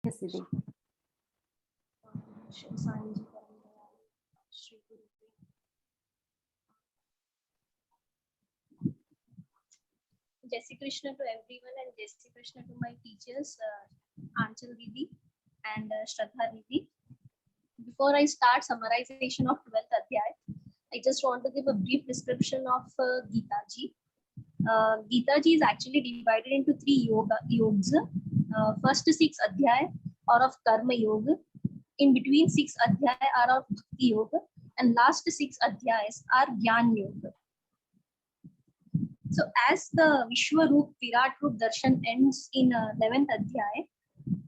Yes, Didi. Jai Shri Krishna to everyone and Jai Shri Krishna to my teachers, Anchal Didi and Shraddha Didi. Before I start summarization of 12th Adhyay, I just want to give a brief description of Gita Ji. Gita Ji is actually divided into three yogas. First 6 Adhyay are of Karma Yoga. In between 6 Adhyay are of Bhakti Yoga. And last 6 Adhyayas are Gyan Yoga. So as the Vishwaroop Virat Roop Darshan ends in 11th Adhyay,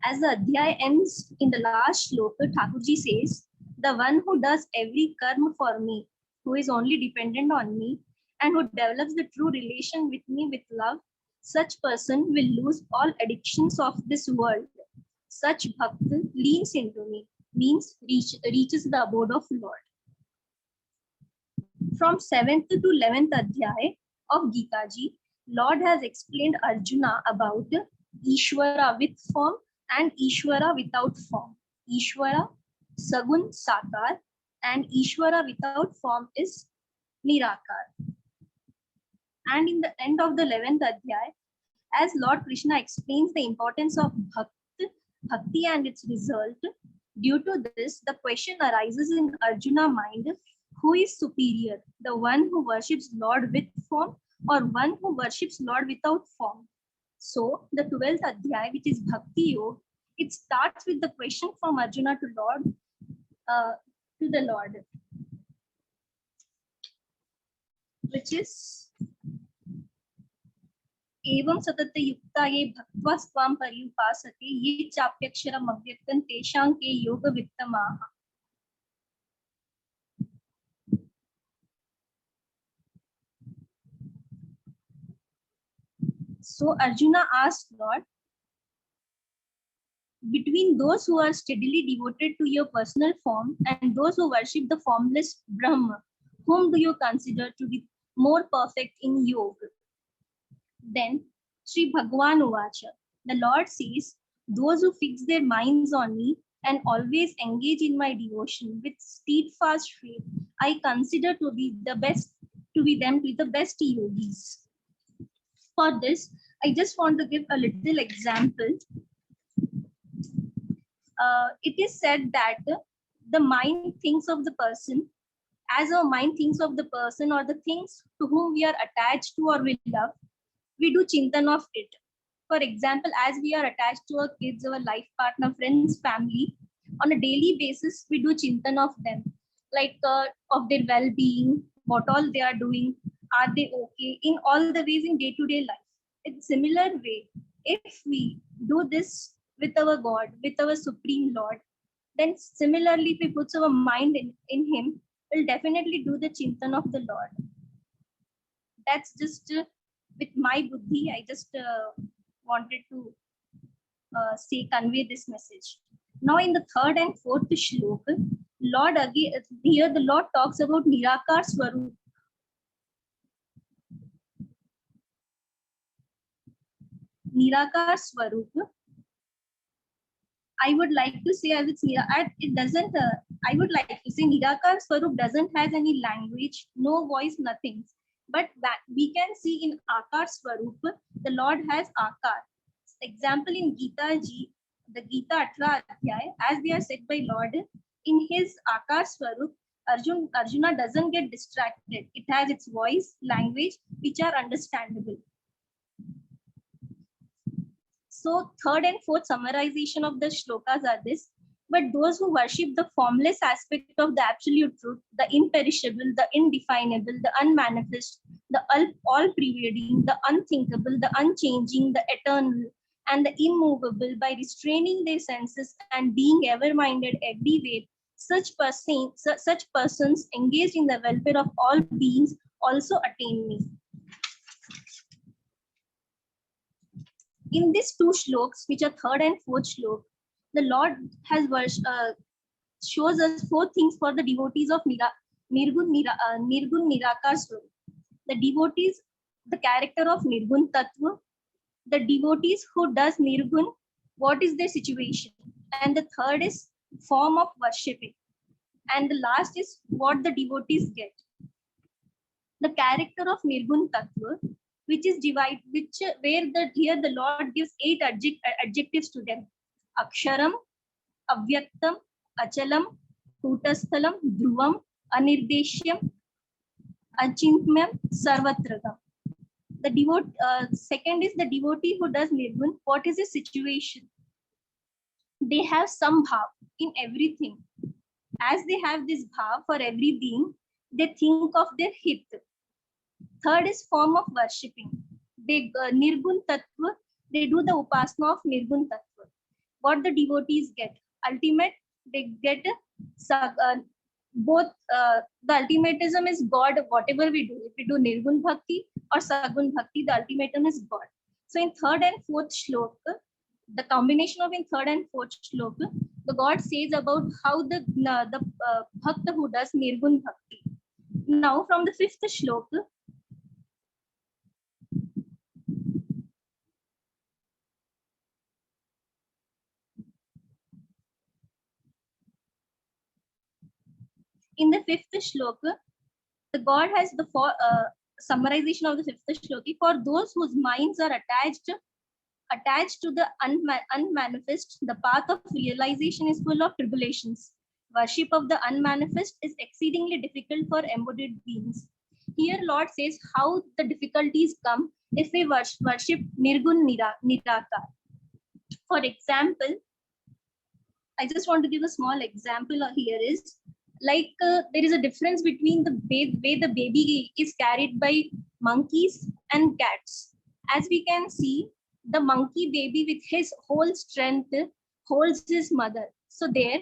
as the Adhyay ends in the last shloka, Thakurji says, the one who does every karma for me, who is only dependent on me, and who develops the true relation with me with love, such person will lose all addictions of this world. Such bhakta leans into me, means reaches the abode of Lord. From 7th to 11th Adhyay of Gita Ji, Lord has explained Arjuna about Ishvara with form and Ishvara without form. Ishvara, Sagun, Sakar, and Ishvara without form is Nirakar. And in the end of the 11th Adhyay, as Lord Krishna explains the importance of Bhakti and its result, due to this, the question arises in Arjuna's mind, who is superior, the one who worships Lord with form or one who worships Lord without form? So the 12th Adhyay, which is Bhakti Yoga, it starts with the question from Arjuna to the Lord, which is एवं सतत युक्ता ये भक्त्वा स्वाम पर्युपासते ये चाप्यक्षरम अव्यक्तं तेषां के योग वित्तमाः. So Arjuna asked Lord, between those who are steadily devoted to your personal form and those who worship the formless Brahma, whom do you consider to be more perfect in yoga? Then Sri Bhagwan Uvacha, the Lord says, those who fix their minds on me and always engage in my devotion with steadfast faith, I consider to be the best yogis. For this, I just want to give a little example. It is said that the mind thinks of the person, as our mind thinks of the person or the things to whom we are attached to or we love, we do chintan of it. For example, as we are attached to our kids, our life partner, friends, family, on a daily basis, we do chintan of them, like of their well-being, what all they are doing, are they okay, in all the ways in day-to-day life. In similar way, if we do this with our God, with our Supreme Lord, then similarly, if we put our mind in Him, we'll definitely do the chintan of the Lord. That's just with my buddhi, I just wanted to convey this message. Now in the 3rd and 4th shloka, Lord again, here the Lord talks about Nirakar Swarup. Nirakar Swarup. I would like to say as it's it doesn't. I would like to say Nirakar Swarup doesn't have any language, no voice, nothing. But that we can see in Akar Swarup, the Lord has Akar. Example in Gita Ji, the Gita 18th Adhyay, as they are said by Lord, in his Akar Swarup, Arjuna doesn't get distracted. It has its voice, language, which are understandable. So 3rd and 4th summarization of the shlokas are this. But those who worship the formless aspect of the absolute truth, the imperishable, the indefinable, the unmanifest, the all-pervading, the unthinkable, the unchanging, the eternal, and the immovable, by restraining their senses and being ever-minded everywhere, such persons engaged in the welfare of all beings also attain me. In these 2 shlokas, which are 3rd and 4th shlok, the Lord has shows us 4 things for the devotees of Nirgun Nirakar Swarup. The devotees, the character of Nirgun Tattva, the devotees who does Nirgun, what is their situation? And the third is form of worshipping. And the last is what the devotees get. The character of Nirgun Tattva, which is divided, where here the Lord gives 8 adjectives to them: Aksharam, Avyaktam, Achalam, Kutasthalam, Dhruvam, Anirdeshyam, Achintmyam, Sarvatragam. Second is the devotee who does Nirgun. What is his situation? They have some bhav in everything. As they have this bhav for every being, they think of their hit. Third is form of worshipping. They Nirgun Tattva, they do the upasana of Nirgun Tattva. What the devotees get? Ultimate, they get both. The ultimatism is God, whatever we do. If we do Nirgun Bhakti or Sagun Bhakti, the ultimatum is God. So in third and fourth shloka, the combination of in third and fourth shloka, the God says about how the bhakta who does Nirgun Bhakti. Now from the fifth shloka, in the fifth shloka, the God has the summarization of the fifth shloka. For those whose minds are attached to the unmanifest, the path of realization is full of tribulations. Worship of the unmanifest is exceedingly difficult for embodied beings. Here Lord says how the difficulties come if we worship Nirgun Nirakar. For example, I just want to give a small example here is like there is a difference between the way the baby is carried by monkeys and cats. As we can see, the monkey baby with his whole strength holds his mother. So there,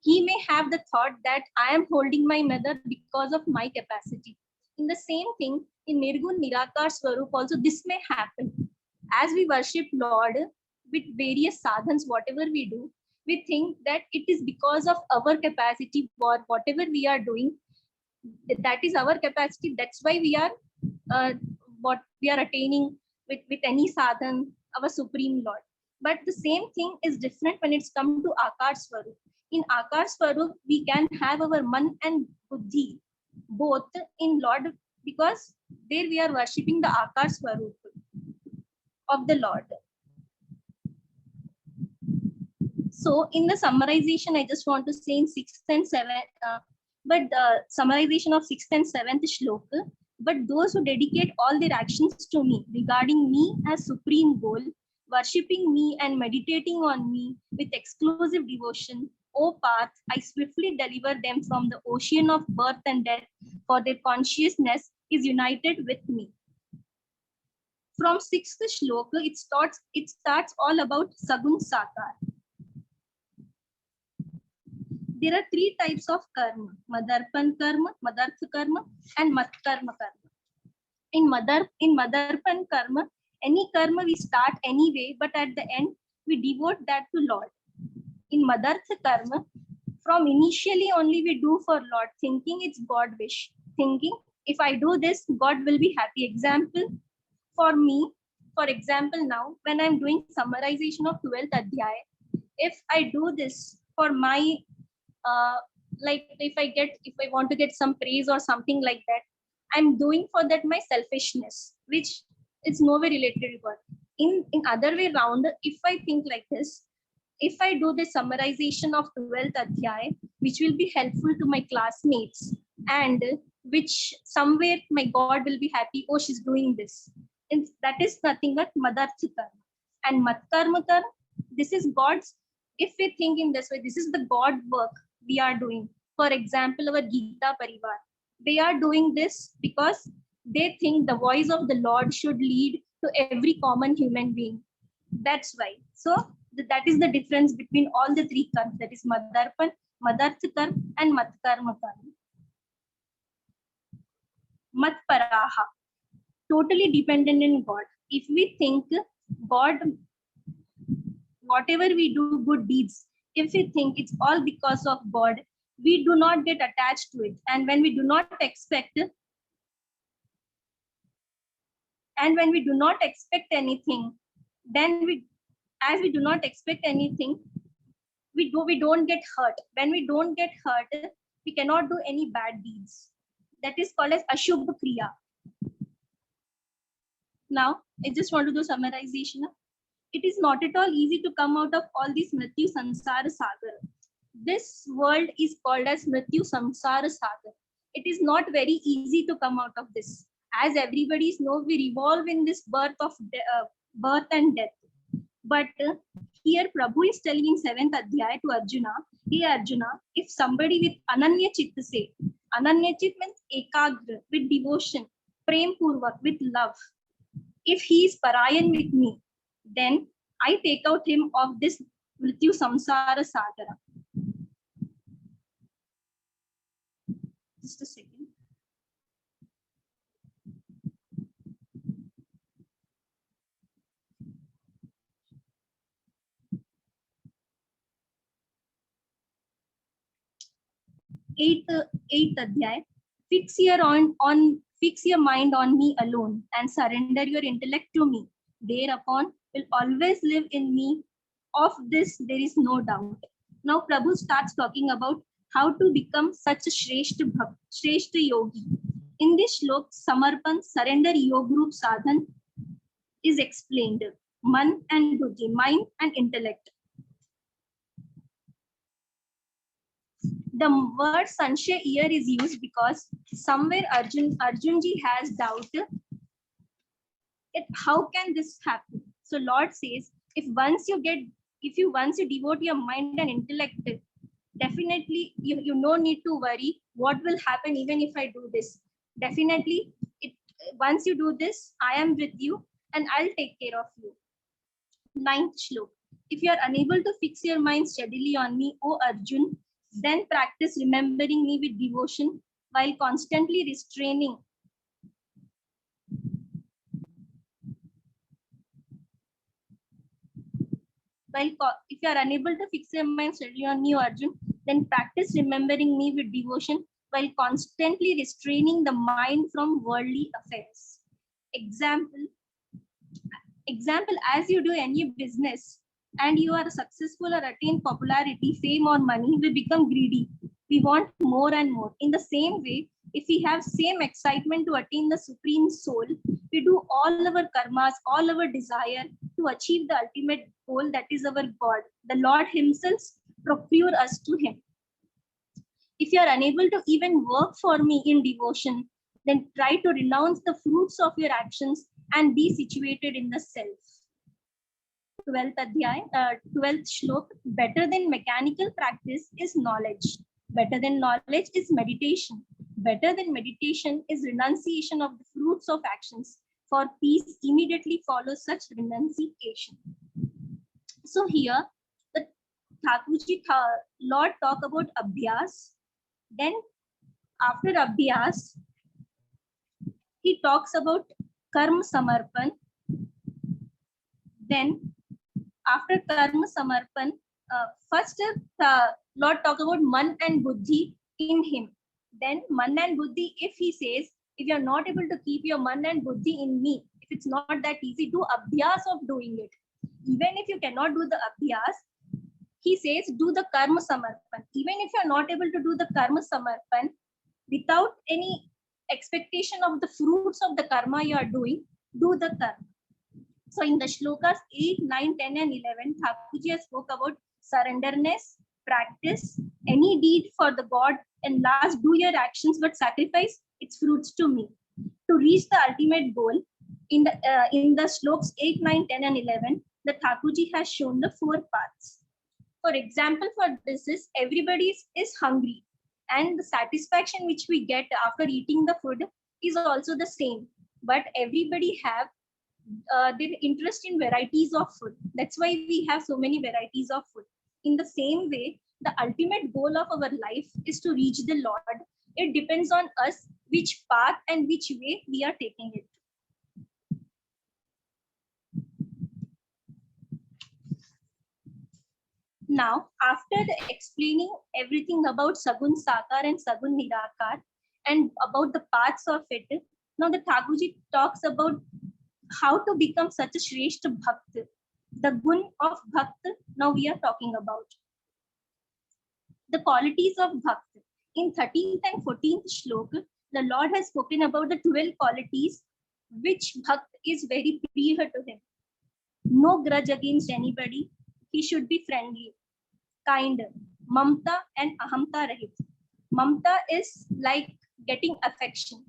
he may have the thought that I am holding my mother because of my capacity. In the same thing, in Nirgun Nirakar Swarup also this may happen. As we worship Lord with various sadhans, whatever we do, we think that it is because of our capacity or whatever we are doing, that is our capacity. That's why we are what we are attaining with any sadhan, our Supreme Lord. But the same thing is different when it's come to Akar Swarup. In Akar Swarup, we can have our man and buddhi both in Lord, because there we are worshipping the Akar Swarup of the Lord. So in the summarization, I just want to say in 6th and 7th, but the summarization of 6th and 7th shloka, but those who dedicate all their actions to me, regarding me as supreme goal, worshipping me and meditating on me with exclusive devotion, O path, I swiftly deliver them from the ocean of birth and death, for their consciousness is united with me. From 6th shloka, it starts all about Sagun Sakar. There are 3 types of karma: Madarpan karma, Madartha karma, and Mat karma karma. In Madarpan karma, any karma we start anyway, but at the end we devote that to Lord. In Madartha karma, from initially only we do for Lord, thinking it's God wish, thinking if I do this, God will be happy. Example, for me, for example, now when I'm doing summarization of 12th Adhyay, if I do this for my like if I want to get some praise or something like that, I'm doing for that my selfishness, which is nowhere related to God. In other way round, if I think like this, if I do the summarization of 12th Adhyay, which will be helpful to my classmates, and which somewhere my God will be happy, oh, she's doing this. And that is nothing but Madartha karma. And Mat karma karma, this is God's, if we think in this way, this is the God work we are doing. For example, our Gita Parivar, they are doing this because they think the voice of the Lord should lead to every common human being. That's why. So that is the difference between all the 3 karmas, that is Madarpan, Madartha karma, and Mat karma karma. Mat paraha, totally dependent on God. If we think God, whatever we do, good deeds, if we think it's all because of God, we do not get attached to it. And when we do not expect anything, then as we do not expect anything, we don't get hurt. When we don't get hurt, we cannot do any bad deeds. That is called as ashubh kriya. Now I just want to do summarization. It is not at all easy to come out of all this mrityu samsara sagar. This world is called as mrityu samsara sagar. It is not very easy to come out of this. As everybody knows, we revolve in this birth and death. But here Prabhu is telling in 7th adhyay to Arjuna, hey Arjuna, if somebody with ananya chit say, ananya chit means ekagra, with devotion, prem purvak, with love, if he is parayan with me, then I take out him of this mrityu samsara sagara. Just a second. Eighth adhyay. Fix your mind on me alone and surrender your intellect to me. Thereupon will always live in me. Of this there is no doubt. Now Prabhu starts talking about how to become such a Shreshta yogi. In this shlok, Samarpan, surrender yoga group sadhan is explained. Man and buddhi, mind and intellect. The word Sanshay here is used because somewhere Arjunji has doubt. How can this happen? So Lord says, if once you devote your mind and intellect, definitely you no need to worry what will happen even if I do this. Definitely, once you do this, I am with you and I'll take care of you. 9th shlok. If you are unable to fix your mind steadily on me, O Arjun, then practice remembering me with devotion while constantly restraining. If you are unable to fix your mind steadily on me, O Arjun, then practice remembering me with devotion while constantly restraining the mind from worldly affairs. Example, as you do any business and you are successful or attain popularity, fame or money, we become greedy. We want more and more. In the same way, if we have same excitement to attain the supreme soul, we do all our karmas, all our desire to achieve the ultimate goal, that is our God. The Lord himself procure us to him. If you are unable to even work for me in devotion, then try to renounce the fruits of your actions and be situated in the self. 12th adhyay, 12th shlok. Better than mechanical practice is knowledge. Better than knowledge is meditation. Better than meditation is renunciation of the fruits of actions. For peace immediately follows such renunciation. So here, the Thakurji Lord talk about abhyas. Then after abhyas, he talks about karma samarpan. Then after karma samarpan, first Lord talk about man and buddhi in him. Then man and buddhi, if he says, if you are not able to keep your man and buddhi in me, if it's not that easy, do abhyas of doing it. Even if you cannot do the abhyas, he says, do the karma samarpan. Even if you are not able to do the karma samarpan, without any expectation of the fruits of the karma you are doing, do the karma. So in the shlokas 8, 9, 10 and 11, Thakurji has spoke about surrenderness, practice, any deed for the God, and last, do your actions but sacrifice its fruits to me. To reach the ultimate goal, in the shloks 8, 9, 10 and 11, the Thakurji has shown the 4 paths. For example, for this is everybody is hungry, and the satisfaction which we get after eating the food is also the same. But everybody have their interest in varieties of food. That's why we have so many varieties of food. In the same way, the ultimate goal of our life is to reach the Lord. It depends on us which path and which way we are taking it. Now, after explaining everything about Sagun Sakar and Sagun Nirakar and about the paths of it, now the Thakurji talks about how to become such a Shreshta Bhakt. The gun of Bhakt now we are talking about. The qualities of Bhakt. In 13th and 14th Shlok, the Lord has spoken about the 12 qualities which Bhakt is very priya to him. No grudge against anybody. He should be friendly, kind, mamta and ahamta rahit. Mamta is like getting affection.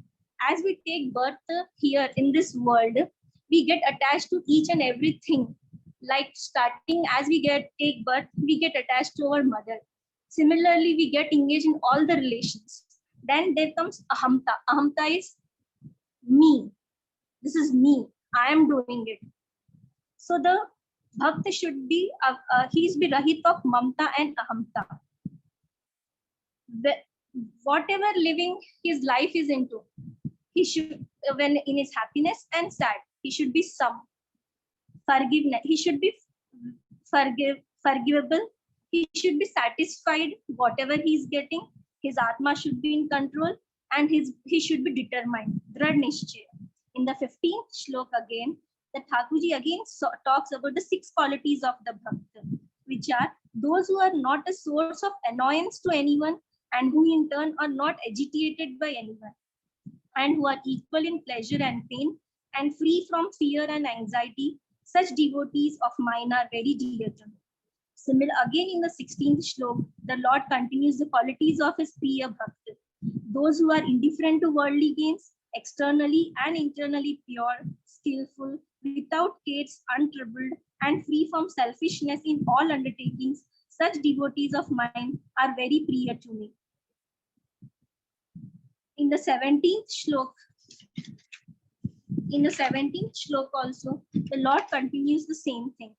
As we take birth here in this world, we get attached to each and everything. Like starting as we take birth, we get attached to our mother. Similarly, we get engaged in all the relations. Then there comes ahamta. Ahamta is me. This is me. I am doing it. So the bhakt should be, he's be rahit of mamta and ahamta. Whatever living his life is into, he should, when in his happiness and sad, he should be some forgiveness. He should be forgivable. He should be satisfied whatever he's getting. His atma should be in control, and he should be determined. Drad nishchay. In the 15th shlok again, the Thakurji again talks about the 6 qualities of the bhakt, which are those who are not a source of annoyance to anyone, and who in turn are not agitated by anyone, and who are equal in pleasure and pain, and free from fear and anxiety. Such devotees of mine are very dear to me. Similar again in the 16th shlok, the Lord continues the qualities of his priya bhakt. Those who are indifferent to worldly gains, externally and internally pure, skillful, without cares, untroubled, and free from selfishness in all undertakings. Such devotees of mine are very priya to me. In the 17th shlok, also, the Lord continues the same thing.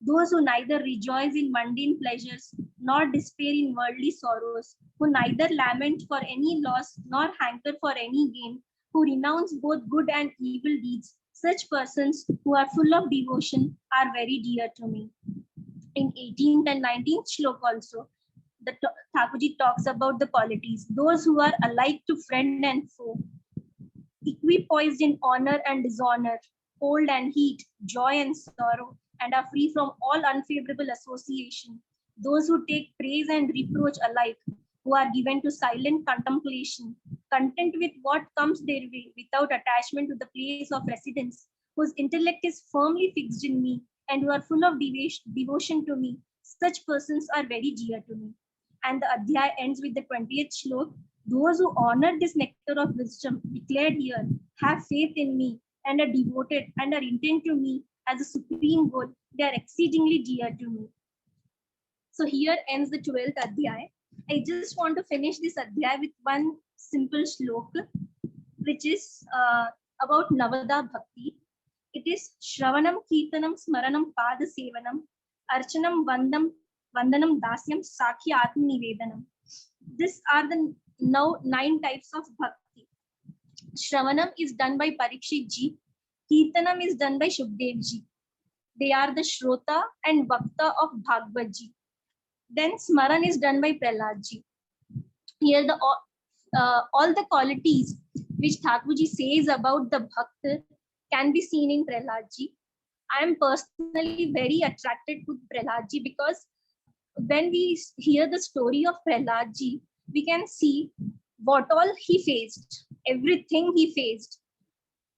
Those who neither rejoice in mundane pleasures nor despair in worldly sorrows, who neither lament for any loss nor hanker for any gain, who renounce both good and evil deeds, such persons who are full of devotion are very dear to me. In 18th and 19th shlok also, the Thakurji talks about the qualities. Those who are alike to friend and foe, equipoised in honor and dishonor, cold and heat, joy and sorrow, and are free from all unfavorable association. Those who take praise and reproach alike, who are given to silent contemplation, content with what comes their way without attachment to the place of residence, whose intellect is firmly fixed in me, and who are full of devotion to me. Such persons are very dear to me. And the Adhyaya ends with the 20th shlok. Those who honor this nectar of wisdom declared here, have faith in me, and are devoted and are intent to me as a supreme goal, they are exceedingly dear to me. So here ends the 12th Adhyaya. I just want to finish this Adhyaya with one simple shlok, which is about Navada Bhakti. It is Shravanam, Kirtanam, Smaranam, Pada Sevanam, Archanam, Vandanam, Dasyam, Sakhi, Atma Nivedanam. These are the now 9 types of Bhakti. Shravanam is done by Parikshit ji. Kirtanam is done by Shukdev ji. They are the Shrota and Vakta of Bhagwadgeeta. Then Smaran is done by Prahlad ji. Here all the qualities which Thakurji says about the Bhakt can be seen in Prahlad ji. I am personally very attracted to Prahlad ji because when we hear the story of Prahlad ji, we can see what all he faced, everything he faced.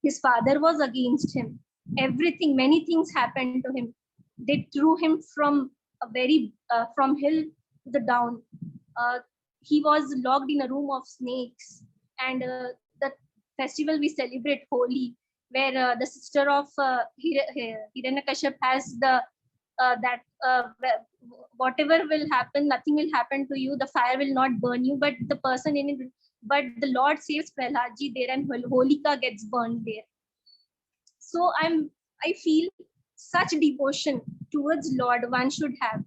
His father was against him. Everything, many things happened to him. They threw him from from hill to the down. He was locked in a room of snakes. And the festival we celebrate, Holi, where the sister of Hiranyakashipu has whatever will happen, nothing will happen to you. The fire will not burn you, but the person in it. But the Lord saves Prahlad ji there, and Holika gets burned there. So I feel such devotion towards Lord one should have.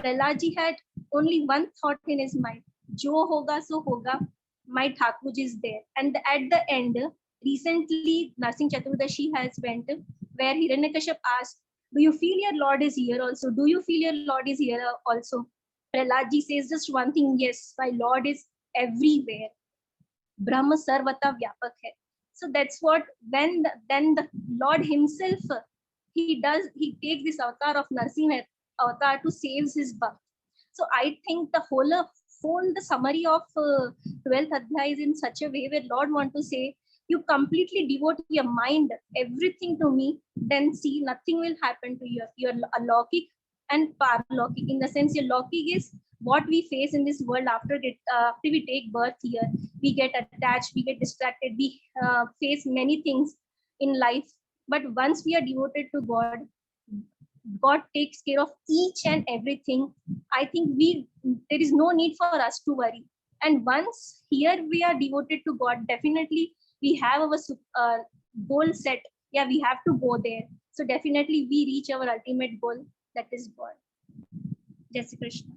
Prahlad ji had only one thought in his mind: Jo hoga so hoga. My Thakur ji is there. And at the end, recently Narsingh Chaturdashi has went, where Hiranyakashipu asked, "Do you feel your Lord is here also? Do you feel your Lord is here also?" Prahlad ji says just one thing: yes, my Lord is everywhere. Brahma Sarvata Vyapak hai. So that's what, when then the Lord himself, he takes this avatar of Narsimha avatar to save his bhakt. So I think the whole the summary of 12th adhyay is in such a way where Lord want to say, you completely devote your mind, everything to me, then see nothing will happen to you. Your alaukic and paralaukic. In the sense, your laukic is what we face in this world after we take birth here. We get attached, we get distracted, we face many things in life. But once we are devoted to God, God takes care of each and everything. I think there is no need for us to worry. And once here we are devoted to God, definitely we have our goal set. Yeah, we have to go there. So definitely we reach our ultimate goal, that is God. Jai Shri Krishna.